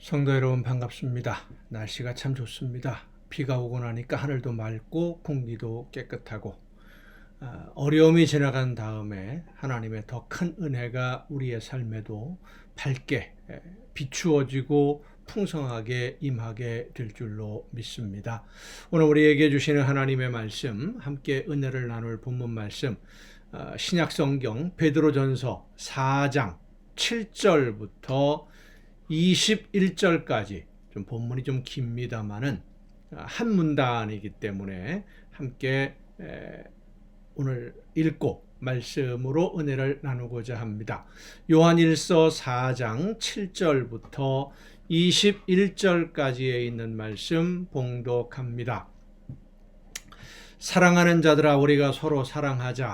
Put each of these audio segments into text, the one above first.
성도 여러분 반갑습니다. 날씨가 참 좋습니다. 비가 오고 나니까 하늘도 맑고 공기도 깨끗하고 어려움이 지나간 다음에 하나님의 더 큰 은혜가 우리의 삶에도 밝게 비추어지고 풍성하게 임하게 될 줄로 믿습니다. 오늘 우리에게 주시는 하나님의 말씀, 함께 은혜를 나눌 본문 말씀, 신약성경 베드로전서 4장 7절부터 21절까지 좀 본문이 좀 깁니다만은 한 문단이기 때문에 함께 오늘 읽고 말씀으로 은혜를 나누고자 합니다. 요한일서 4장 7절부터 21절까지에 있는 말씀 봉독합니다. 사랑하는 자들아, 우리가 서로 사랑하자.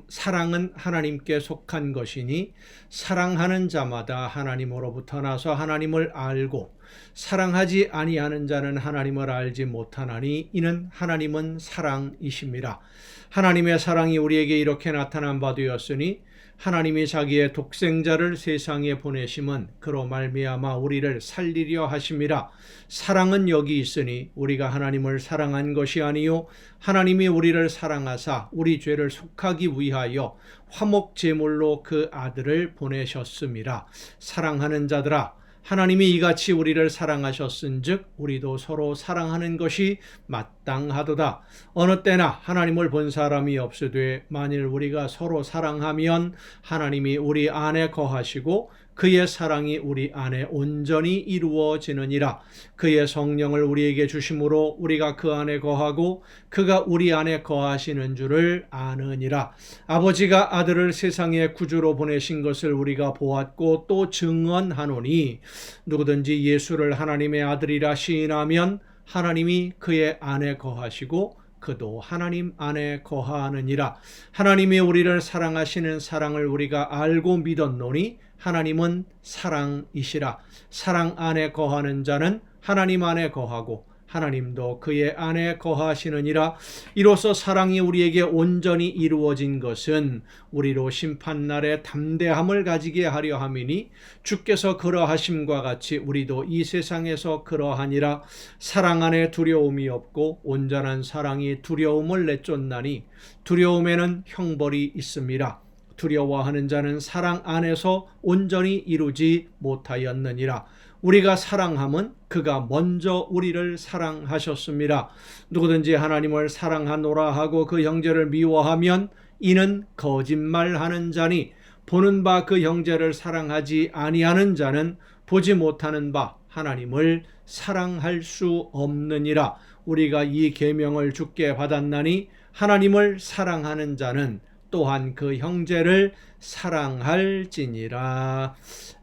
사랑은 하나님께 속한 것이니 사랑하는 자마다 하나님으로부터 나서 하나님을 알고 사랑하지 아니하는 자는 하나님을 알지 못하나니 이는 하나님은 사랑이심이라. 하나님의 사랑이 우리에게 이렇게 나타난 바 되었으니 하나님이 자기의 독생자를 세상에 보내심은 그로 말미암아 우리를 살리려 하심이라. 사랑은 여기 있으니 우리가 하나님을 사랑한 것이 아니요 하나님이 우리를 사랑하사 우리 죄를 속하기 위하여 화목 제물로 그 아들을 보내셨음이라. 사랑하는 자들아, 하나님이 이같이 우리를 사랑하셨은즉 우리도 서로 사랑하는 것이 마땅하도다. 어느 때나 하나님을 본 사람이 없으되 만일 우리가 서로 사랑하면 하나님이 우리 안에 거하시고 그의 사랑이 우리 안에 온전히 이루어지느니라. 그의 성령을 우리에게 주심으로 우리가 그 안에 거하고 그가 우리 안에 거하시는 줄을 아느니라. 아버지가 아들을 세상의 구주로 보내신 것을 우리가 보았고 또 증언하노니 누구든지 예수를 하나님의 아들이라 시인하면 하나님이 그의 안에 거하시고 그도 하나님 안에 거하느니라. 하나님이 우리를 사랑하시는 사랑을 우리가 알고 믿었노니 하나님은 사랑이시라. 사랑 안에 거하는 자는 하나님 안에 거하고 하나님도 그의 안에 거하시느니라. 이로써 사랑이 우리에게 온전히 이루어진 것은 우리로 심판날에 담대함을 가지게 하려 함이니 주께서 그러하심과 같이 우리도 이 세상에서 그러하니라. 사랑 안에 두려움이 없고 온전한 사랑이 두려움을 내쫓나니 두려움에는 형벌이 있음이라. 두려워하는 자는 사랑 안에서 온전히 이루지 못하였느니라. 우리가 사랑함은 그가 먼저 우리를 사랑하셨습니다. 누구든지 하나님을 사랑하노라 하고 그 형제를 미워하면 이는 거짓말하는 자니 보는 바 그 형제를 사랑하지 아니하는 자는 보지 못하는 바 하나님을 사랑할 수 없느니라. 우리가 이 계명을 주께 받았나니 하나님을 사랑하는 자는 또한 그 형제를 사랑할지니라.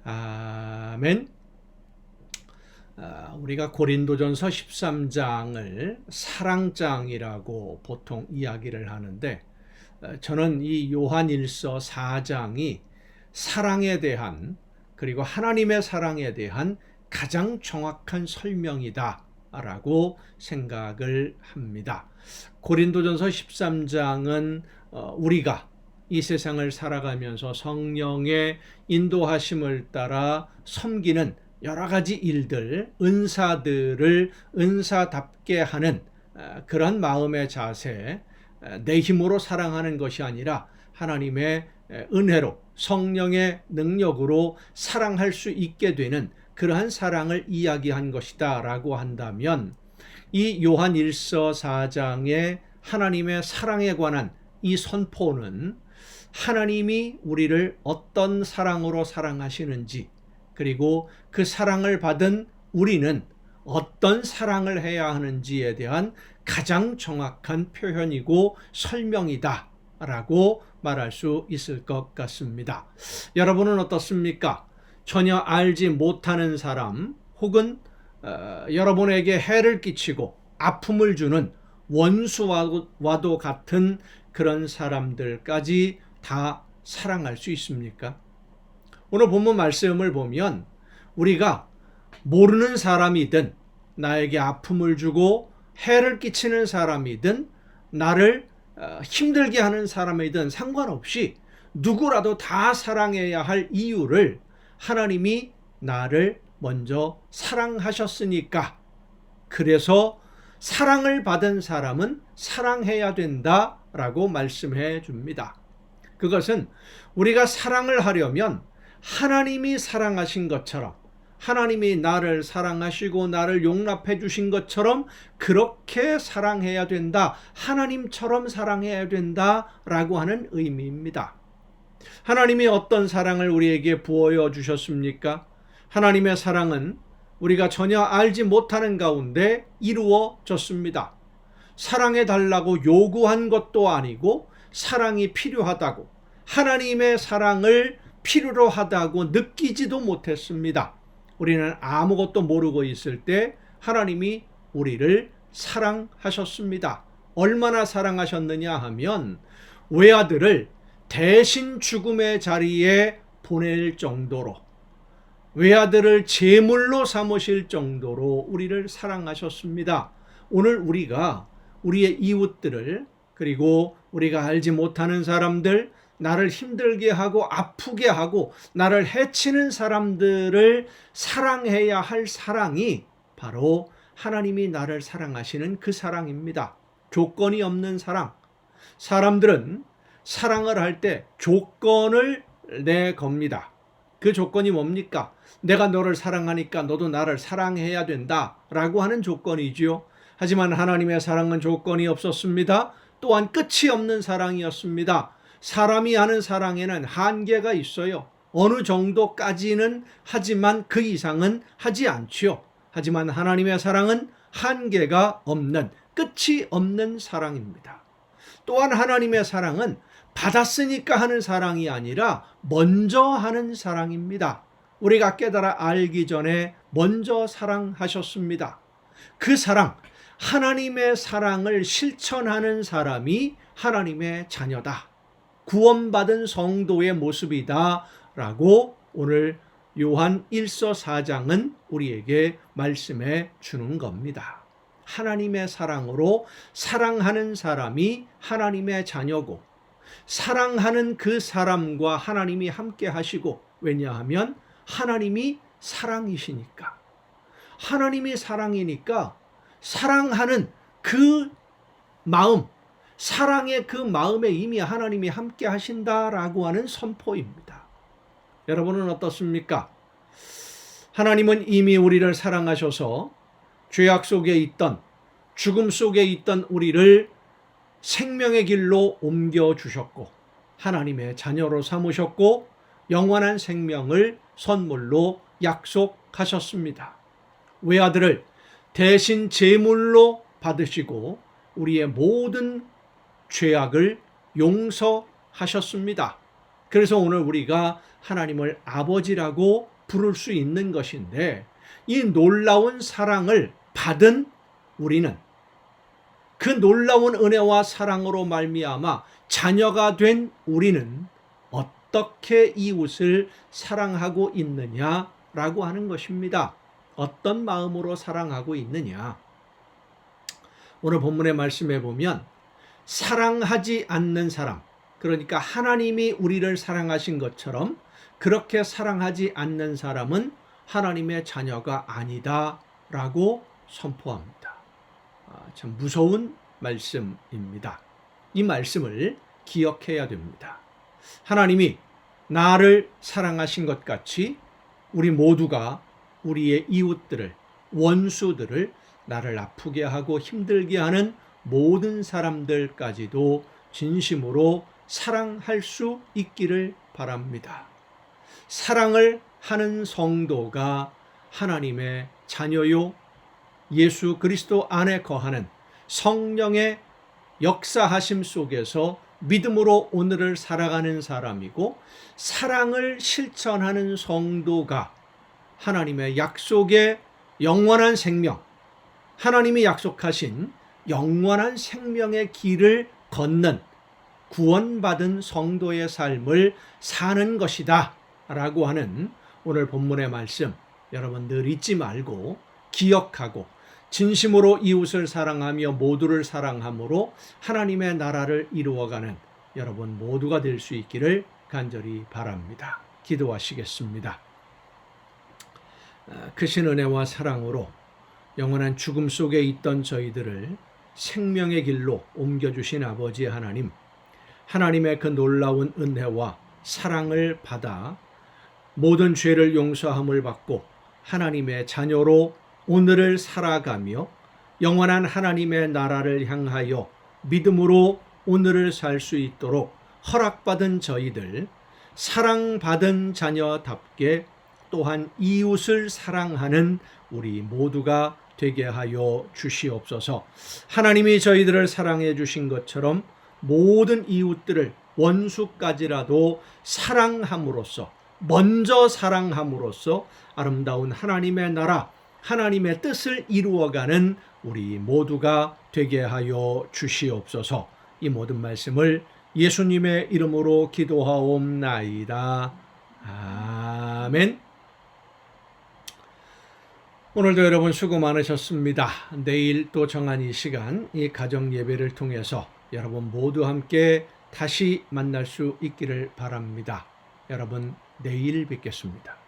아멘. 우리가 고린도전서 13장을 사랑장이라고 보통 이야기를 하는데 저는 이 요한일서 4장이 사랑에 대한, 그리고 하나님의 사랑에 대한 가장 정확한 설명이다 라고 생각을 합니다. 고린도전서 13장은 우리가 이 세상을 살아가면서 성령의 인도하심을 따라 섬기는 여러 가지 일들, 은사들을 은사답게 하는 그런 마음의 자세, 내 힘으로 사랑하는 것이 아니라 하나님의 은혜로 성령의 능력으로 사랑할 수 있게 되는 그러한 사랑을 이야기한 것이다 라고 한다면 이 요한일서 4장의 하나님의 사랑에 관한 이 선포는 하나님이 우리를 어떤 사랑으로 사랑하시는지, 그리고 그 사랑을 받은 우리는 어떤 사랑을 해야 하는지에 대한 가장 정확한 표현이고 설명이다 라고 말할 수 있을 것 같습니다. 여러분은 어떻습니까? 전혀 알지 못하는 사람, 혹은 여러분에게 해를 끼치고 아픔을 주는 원수와도 같은 그런 사람들까지 다 사랑할 수 있습니까? 오늘 본문 말씀을 보면 우리가 모르는 사람이든 나에게 아픔을 주고 해를 끼치는 사람이든 나를 힘들게 하는 사람이든 상관없이 누구라도 다 사랑해야 할 이유를 하나님이 나를 먼저 사랑하셨으니까, 그래서 사랑을 받은 사람은 사랑해야 된다라고 말씀해 줍니다. 그것은 우리가 사랑을 하려면 하나님이 사랑하신 것처럼, 하나님이 나를 사랑하시고 나를 용납해 주신 것처럼 그렇게 사랑해야 된다, 하나님처럼 사랑해야 된다라고 하는 의미입니다. 하나님이 어떤 사랑을 우리에게 부어여 주셨습니까? 하나님의 사랑은 우리가 전혀 알지 못하는 가운데 이루어졌습니다. 사랑해 달라고 요구한 것도 아니고, 사랑이 필요하다고, 하나님의 사랑을 필요로 하다고 느끼지도 못했습니다. 우리는 아무것도 모르고 있을 때 하나님이 우리를 사랑하셨습니다. 얼마나 사랑하셨느냐 하면 외아들을 대신 죽음의 자리에 보낼 정도로, 외아들을 제물로 삼으실 정도로 우리를 사랑하셨습니다. 오늘 우리가 우리의 이웃들을, 그리고 우리가 알지 못하는 사람들, 나를 힘들게 하고 아프게 하고 나를 해치는 사람들을 사랑해야 할 사랑이 바로 하나님이 나를 사랑하시는 그 사랑입니다. 조건이 없는 사랑. 사람들은 사랑을 할 때 조건을 내겁니다. 그 조건이 뭡니까? 내가 너를 사랑하니까 너도 나를 사랑해야 된다라고 하는 조건이지요. 하지만 하나님의 사랑은 조건이 없었습니다. 또한 끝이 없는 사랑이었습니다. 사람이 하는 사랑에는 한계가 있어요. 어느 정도까지는 하지만 그 이상은 하지 않지요. 하지만 하나님의 사랑은 한계가 없는, 끝이 없는 사랑입니다. 또한 하나님의 사랑은 받았으니까 하는 사랑이 아니라 먼저 하는 사랑입니다. 우리가 깨달아 알기 전에 먼저 사랑하셨습니다. 그 사랑, 하나님의 사랑을 실천하는 사람이 하나님의 자녀다, 구원받은 성도의 모습이다 라고 오늘 요한 1서 4장은 우리에게 말씀해 주는 겁니다. 하나님의 사랑으로 사랑하는 사람이 하나님의 자녀고, 사랑하는 그 사람과 하나님이 함께 하시고, 왜냐하면 하나님이 사랑이시니까. 하나님이 사랑이니까 사랑하는 그 마음, 사랑의 그 마음에 이미 하나님이 함께 하신다라고 하는 선포입니다. 여러분은 어떻습니까? 하나님은 이미 우리를 사랑하셔서 죄악 속에 있던, 죽음 속에 있던 우리를 생명의 길로 옮겨주셨고, 하나님의 자녀로 삼으셨고, 영원한 생명을 선물로 약속하셨습니다. 외아들을 대신 제물로 받으시고 우리의 모든 죄악을 용서하셨습니다. 그래서 오늘 우리가 하나님을 아버지라고 부를 수 있는 것인데, 이 놀라운 사랑을 받은 우리는 그 놀라운 은혜와 사랑으로 말미암아 자녀가 된 우리는 어떻게 이웃을 사랑하고 있느냐라고 하는 것입니다. 어떤 마음으로 사랑하고 있느냐. 오늘 본문의 말씀에 보면 사랑하지 않는 사람, 그러니까 하나님이 우리를 사랑하신 것처럼 그렇게 사랑하지 않는 사람은 하나님의 자녀가 아니다라고 선포합니다. 참 무서운 말씀입니다. 이 말씀을 기억해야 됩니다. 하나님이 나를 사랑하신 것 같이 우리 모두가 우리의 이웃들을, 원수들을, 나를 아프게 하고 힘들게 하는 모든 사람들까지도 진심으로 사랑할 수 있기를 바랍니다. 사랑을 하는 성도가 하나님의 자녀요, 예수 그리스도 안에 거하는 성령의 역사하심 속에서 믿음으로 오늘을 살아가는 사람이고, 사랑을 실천하는 성도가 하나님의 약속의 영원한 생명, 하나님이 약속하신 영원한 생명의 길을 걷는 구원받은 성도의 삶을 사는 것이다 라고 하는 오늘 본문의 말씀, 여러분 늘 잊지 말고 기억하고 진심으로 이웃을 사랑하며 모두를 사랑함으로 하나님의 나라를 이루어가는 여러분 모두가 될 수 있기를 간절히 바랍니다. 기도하시겠습니다. 크신 은혜와 사랑으로 영원한 죽음 속에 있던 저희들을 생명의 길로 옮겨주신 아버지 하나님, 하나님의 그 놀라운 은혜와 사랑을 받아 모든 죄를 용서함을 받고 하나님의 자녀로 오늘을 살아가며 영원한 하나님의 나라를 향하여 믿음으로 오늘을 살 수 있도록 허락받은 저희들, 사랑받은 자녀답게 또한 이웃을 사랑하는 우리 모두가 되게 하여 주시옵소서. 하나님이 저희들을 사랑해 주신 것처럼 모든 이웃들을 원수까지라도 사랑함으로써, 먼저 사랑함으로써 아름다운 하나님의 나라, 하나님의 뜻을 이루어가는 우리 모두가 되게 하여 주시옵소서. 이 모든 말씀을 예수님의 이름으로 기도하옵나이다. 아멘. 오늘도 여러분 수고 많으셨습니다. 내일 또 정한 이 시간, 이 가정 예배를 통해서 여러분 모두 함께 다시 만날 수 있기를 바랍니다. 여러분 내일 뵙겠습니다.